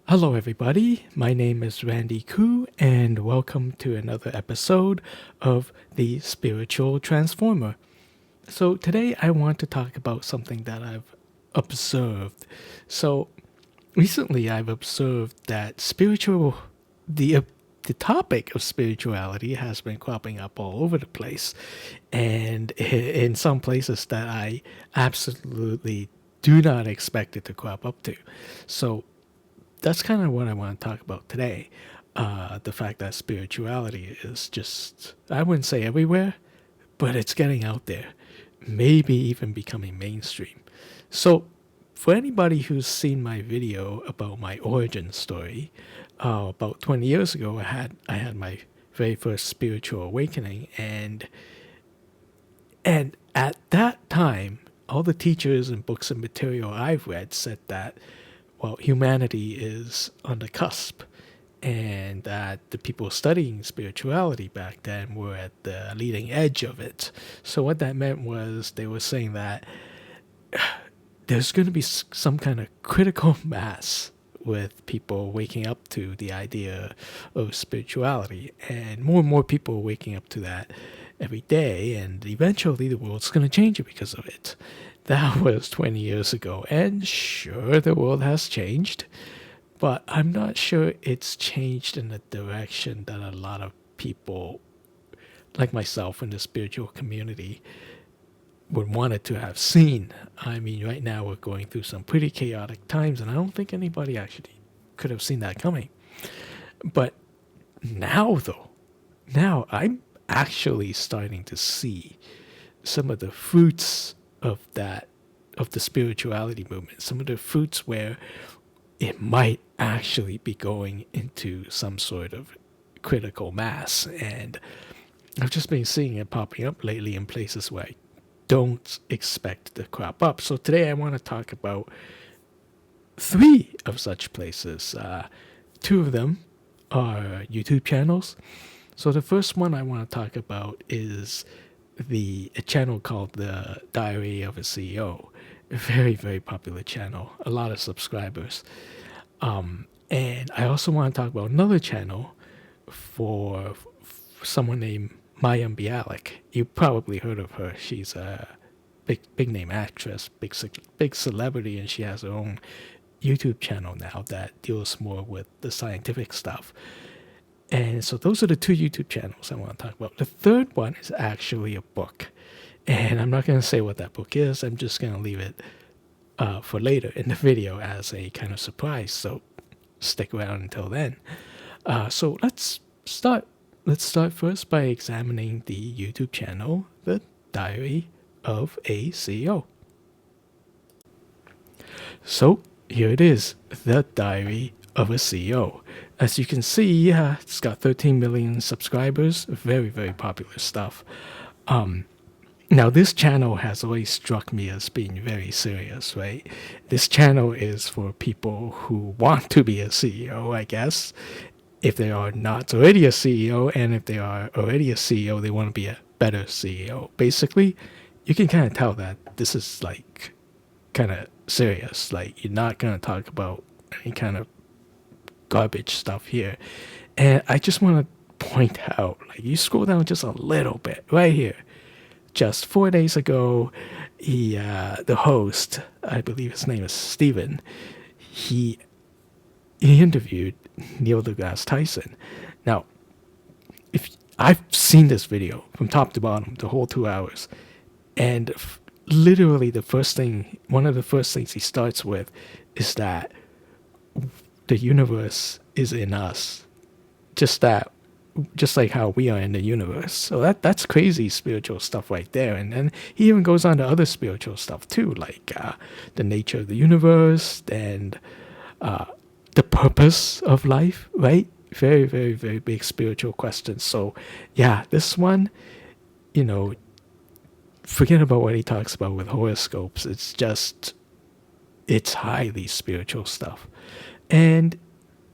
Hello, everybody. My name is Randy Koo, and welcome to another episode of The Spiritual Transformer. So, today I want to talk about something that I've observed. So, recently I've observed that the topic of spirituality has been cropping up all over the place, and in some places that I absolutely do not expect it to crop up to. So, that's kind of what I want to talk about today. The fact that spirituality is just, I wouldn't say everywhere, but it's getting out there, maybe even becoming mainstream. So, for anybody who's seen my video about my origin story, about 20 years ago, I had my very first spiritual awakening, and at that time, all the teachers and books and material I've read said that, well, humanity is on the cusp, and that the people studying spirituality back then were at the leading edge of it. So, what that meant was they were saying that there's going to be some kind of critical mass with people waking up to the idea of spirituality, and more people are waking up to that every day, and eventually the world's going to change because of it. That was 20 years ago, and sure, the world has changed, but I'm not sure it's changed in the direction that a lot of people, like myself in the spiritual community, would want it to have seen. I mean, right now we're going through some pretty chaotic times, and I don't think anybody actually could have seen that coming. But now, though, now I'm actually starting to see some of the fruits of the spirituality movement, some of the fruits where it might actually be going into some sort of critical mass. And I've just been seeing it popping up lately in places where I don't expect to crop up. So today I want to talk about three of such places. Two of them are YouTube channels. So the first one I want to talk about is a channel called The Diary of a CEO. A very, very popular channel, a lot of subscribers. And I also want to talk about another channel for someone named Mayim Bialik. You probably heard of her. She's a big name actress, big celebrity, and she has her own YouTube channel now that deals more with the scientific stuff. And so those are the two YouTube channels I want to talk about. The third one is actually a book. And I'm not going to say what that book is. I'm just going to leave it for later in the video as a kind of surprise. So stick around until then. So let's start. Let's start first by examining the YouTube channel, The Diary of a CEO. So here it is, The Diary of a CEO. As you can see, it's got 13 million subscribers. Very, very popular stuff. Now, this channel has always struck me as being very serious, right? This channel is for people who want to be a CEO, I guess, if they are not already a CEO, and if they are already a CEO, they want to be a better CEO. Basically, you can kind of tell that this is like kind of serious. Like, you're not going to talk about any kind of garbage stuff here. And I just want to point out, like, you scroll down just a little bit right here. Just 4 days ago, the host, I believe his name is Steven, he interviewed Neil deGrasse Tyson. Now, if I've seen this video from top to bottom, the whole 2 hours, and literally one of the first things he starts with is that the universe is in us, just like how we are in the universe. So that's crazy spiritual stuff right there. And then he even goes on to other spiritual stuff too, like the nature of the universe and the purpose of life, right? Very, very, very big spiritual questions. So yeah, this one, forget about what he talks about with horoscopes. It's highly spiritual stuff. And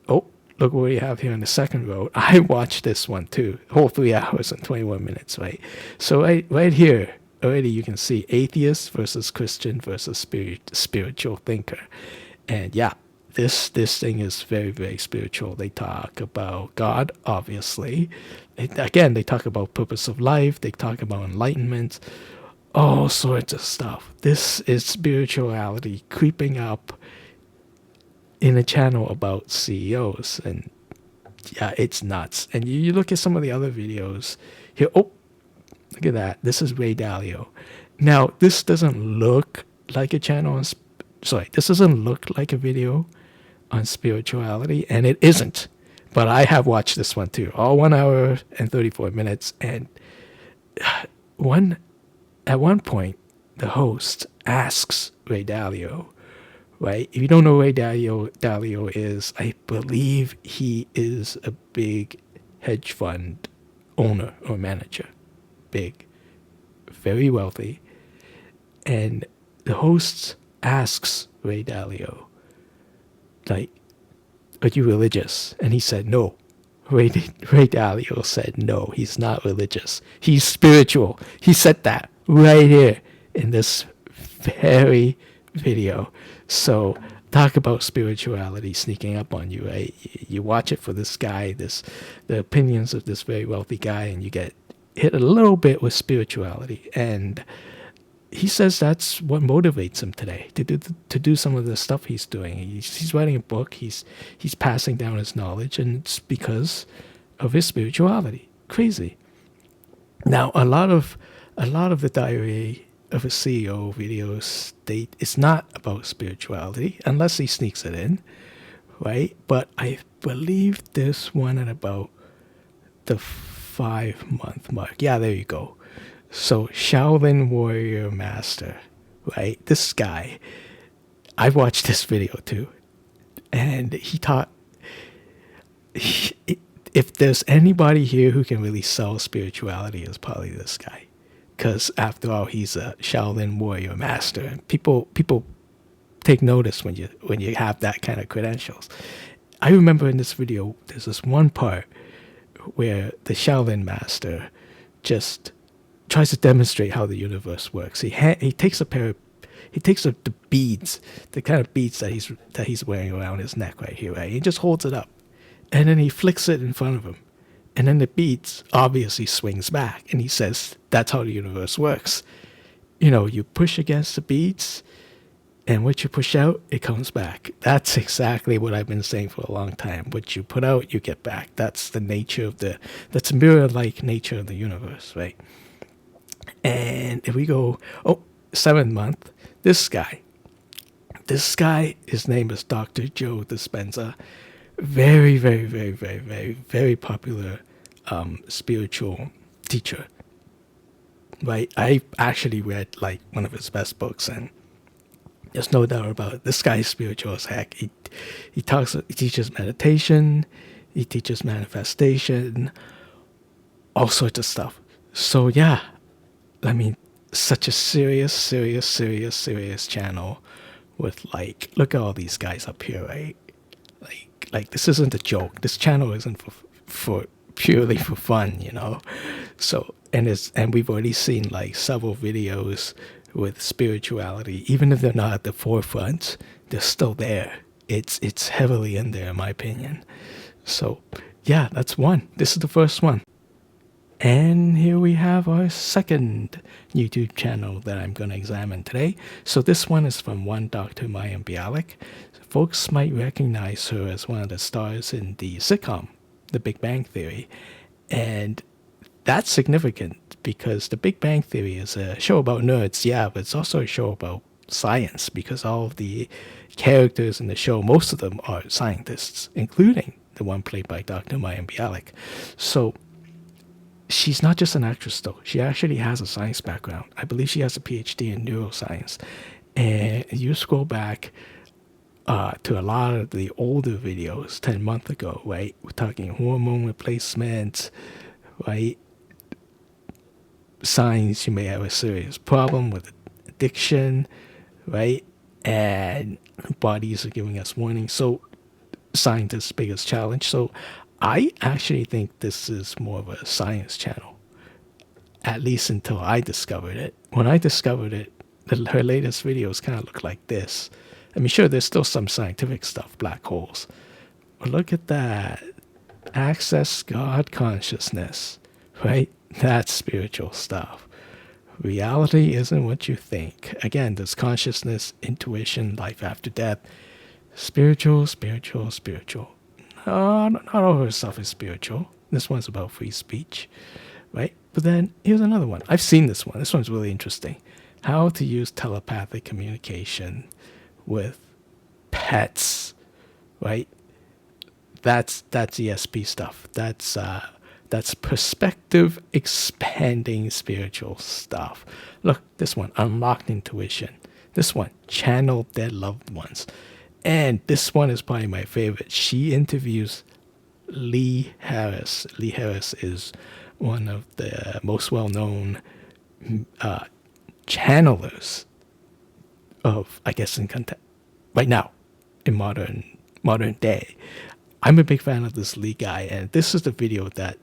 look what we have here in the second row. I watched this one too, whole 3 hours and 21 minutes, right? So right here, already you can see atheist versus Christian versus spiritual thinker. And yeah, this thing is very, very spiritual. They talk about God, obviously. Again, they talk about purpose of life. They talk about enlightenment, all sorts of stuff. This is spirituality creeping up in a channel about CEOs, and yeah, it's nuts. And you look at some of the other videos here. Oh, look at that. This is Ray Dalio. Now, this doesn't look like a channel on, this doesn't look like a video on spirituality, and it isn't. But I have watched this one too, all 1 hour and 34 minutes. And at one point, the host asks Ray Dalio, right? If you don't know who Ray Dalio is, I believe he is a big hedge fund owner or manager. Big, very wealthy. And the host asks Ray Dalio, like, are you religious? And he said no. Ray Dalio said no, he's not religious. He's spiritual. He said that right here in this very video. So talk about spirituality sneaking up on you, right? You watch it for this guy, the opinions of this very wealthy guy, and you get hit a little bit with spirituality. And he says that's what motivates him today to do some of the stuff he's doing. He's writing a book. He's passing down his knowledge, and it's because of his spirituality. Crazy. Now, a lot of the Diary of a CEO videos, it's not about spirituality unless he sneaks it in, right? But I believe this one at about the 5-month mark. Yeah, there you go. So Shaolin Warrior Master, right? This guy, I've watched this video too, and he taught. If there's anybody here who can really sell spirituality, it's probably this guy, because after all, he's a Shaolin Warrior Master, and people take notice when you have that kind of credentials. I remember in this video, there's this one part where the Shaolin Master just tries to demonstrate how the universe works. He takes the beads, the kind of beads that he's wearing around his neck right here, right? He just holds it up, and then he flicks it in front of him, and then the beads obviously swings back, and he says that's how the universe works. You push against the beads, and what you push out, it comes back. That's exactly what I've been saying for a long time. What you put out, you get back. That's the nature of that's mirror-like nature of the universe, right? And if we go, 7th month, this guy, his name is Dr. Joe Dispenza. Very, very, very, very, very, very popular spiritual teacher, right? I actually read like one of his best books, and there's no doubt about it. This guy is spiritual as heck. He teaches meditation, he teaches manifestation, all sorts of stuff. So yeah, I mean, such a serious channel with look at all these guys up here, right? Like this isn't a joke. This channel isn't for purely for fun, So and we've already seen like several videos with spirituality, even if they're not at the forefront, they're still there. It's heavily in there, in my opinion. So yeah, that's one. This is the first one. And here we have our second YouTube channel that I'm going to examine today. So this one is from one Dr. Mayim Bialik. Folks might recognize her as one of the stars in the sitcom, The Big Bang Theory. And that's significant because The Big Bang Theory is a show about nerds, yeah, but it's also a show about science, because all of the characters in the show, most of them are scientists, including the one played by Dr. Mayim Bialik. So she's not just an actress, though. She actually has a science background. I believe she has a PhD in neuroscience. And you scroll back to a lot of the older videos 10 months ago, right? We're talking hormone replacement, right? Signs you may have a serious problem with addiction, right? And bodies are giving us warnings. So scientists' biggest challenge. So I actually think this is more of a science channel, at least until I discovered it. When I discovered it, her latest videos kind of look like this. I mean, sure, there's still some scientific stuff, black holes. But look at that. Access God consciousness, right? That's spiritual stuff. Reality isn't what you think. Again, there's consciousness, intuition, life after death. Spiritual, spiritual, spiritual. No, not all her stuff is spiritual. This one's about free speech, right? But then here's another one. I've seen this one. This one's really interesting. How to use telepathic communication with pets, right? That's ESP stuff. That's perspective expanding spiritual stuff. Look, this one, unlocked intuition. This one, channel their loved ones. And this one is probably my favorite. She interviews Lee Harris. Lee Harris is one of the most well-known channelers of, I guess, in content right now in modern day. I'm a big fan of this Lee guy, and this is the video that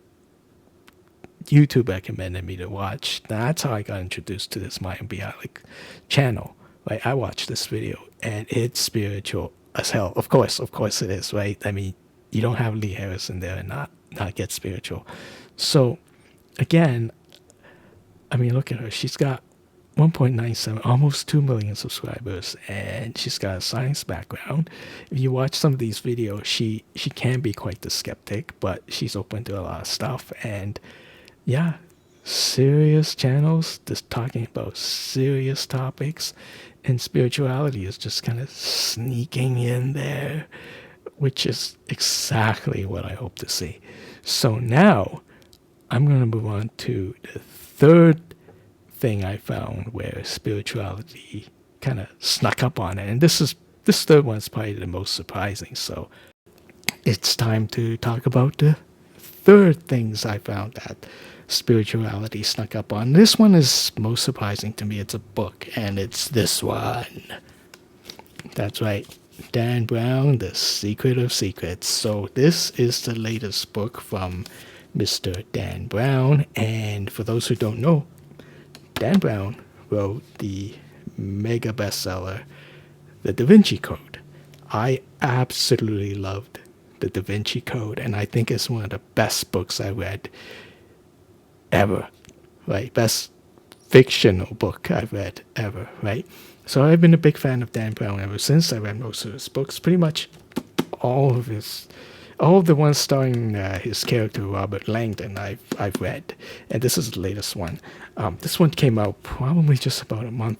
YouTube recommended me to watch. That's how I got introduced to this Mayim Bialik channel. Right, I watched this video, and it's spiritual as hell. Of course it is. Right? I mean, you don't have Lee Harris in there and not get spiritual. So, again, I mean, look at her. She's got 1.97, almost 2 million subscribers, and she's got a science background. If you watch some of these videos, she can be quite the skeptic, but she's open to a lot of stuff. And yeah, serious channels, just talking about serious topics, and spirituality is just kind of sneaking in there, which is exactly what I hope to see. So now I'm going to move on to the third thing I found where spirituality kind of snuck up on it. And this third one's probably the most surprising. So it's time to talk about the third things I found that spirituality snuck up on. This one is most surprising to me. It's a book, and it's this one. That's right. Dan Brown, The Secret of Secrets. So this is the latest book from Mr. Dan Brown. And for those who don't know, Dan Brown wrote the mega bestseller, The Da Vinci Code. I absolutely loved The Da Vinci Code, and I think it's one of the best books I read ever, right? Best fictional book I've read ever, right? So I've been a big fan of Dan Brown ever since. I read most of his books, pretty much all of the ones starring his character Robert Langdon. I've read, and this is the latest one. This one came out probably just about a month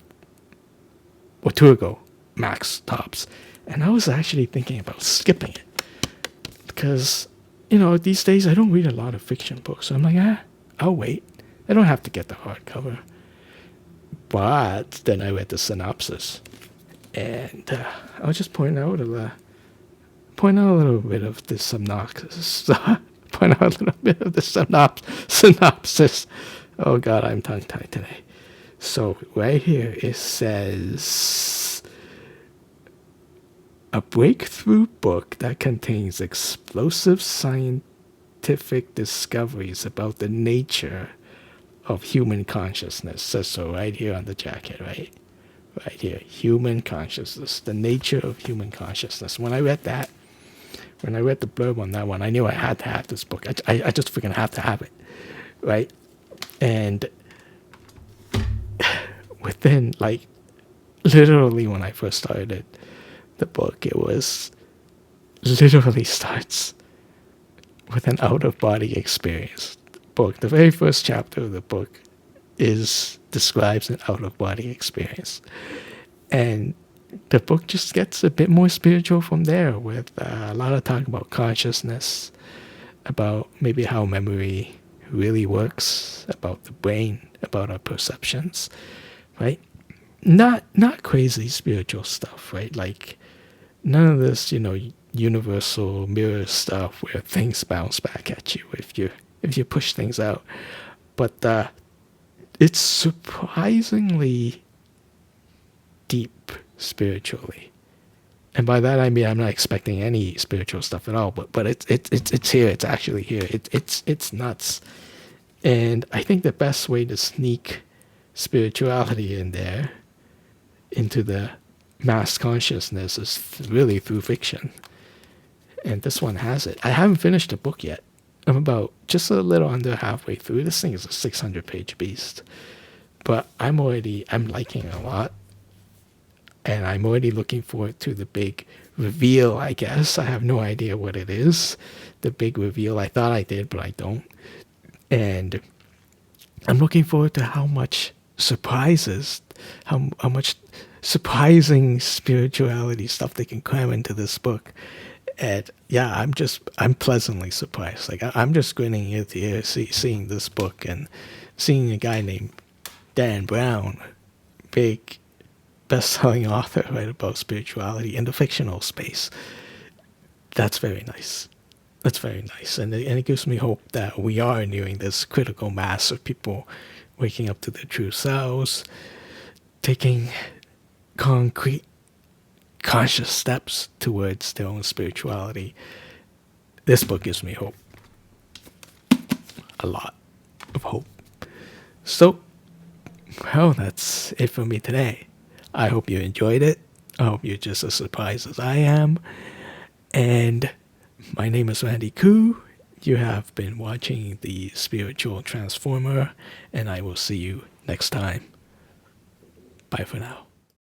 or two ago, max tops, and I was actually thinking about skipping it because, these days I don't read a lot of fiction books. So I'm like, I'll wait. I don't have to get the hardcover. But then I read the synopsis, and I'll just point out a little bit of the synopsis. Synopsis. Oh God, I'm tongue-tied today. So right here it says, a breakthrough book that contains explosive scientific discoveries about the nature of human consciousness. Says so right here on the jacket, right? Right here, human consciousness, the nature of human consciousness. When I read the blurb on that one, I knew I had to have this book. I just freaking have to have it, right? And within, like, literally when I first started the book, it was literally starts with an out-of-body experience book. The very first chapter of the book describes an out-of-body experience, and the book just gets a bit more spiritual from there, with a lot of talk about consciousness, about maybe how memory really works, about the brain, about our perceptions, right? Not crazy spiritual stuff, right? Like none of this, universal mirror stuff where things bounce back at you if you push things out. But it's surprisingly deep spiritually, and by that I mean I'm not expecting any spiritual stuff at all. But it's here. It's actually here. It's nuts. And I think the best way to sneak spirituality in there into the mass consciousness is really through fiction. And this one has it. I haven't finished the book yet. I'm about just a little under halfway through. This thing is a 600-page beast. But I'm liking it a lot. And I'm already looking forward to the big reveal, I guess. I have no idea what it is. The big reveal. I thought I did, but I don't. And I'm looking forward to how much surprises, how much surprising spirituality stuff they can cram into this book. And yeah, I'm pleasantly surprised. Like I'm just grinning ear to ear seeing this book and seeing a guy named Dan Brown, big best-selling author, write about spirituality in the fictional space. That's very nice. That's very nice, and it gives me hope that we are nearing this critical mass of people waking up to their true selves, taking concrete, conscious steps towards their own spirituality. This book gives me hope. A lot of hope. So, well, that's it for me today. I hope you enjoyed it. I hope you're just as surprised as I am. And my name is Randy Koo. You have been watching The Spiritual Transformer, and I will see you next time. Bye for now.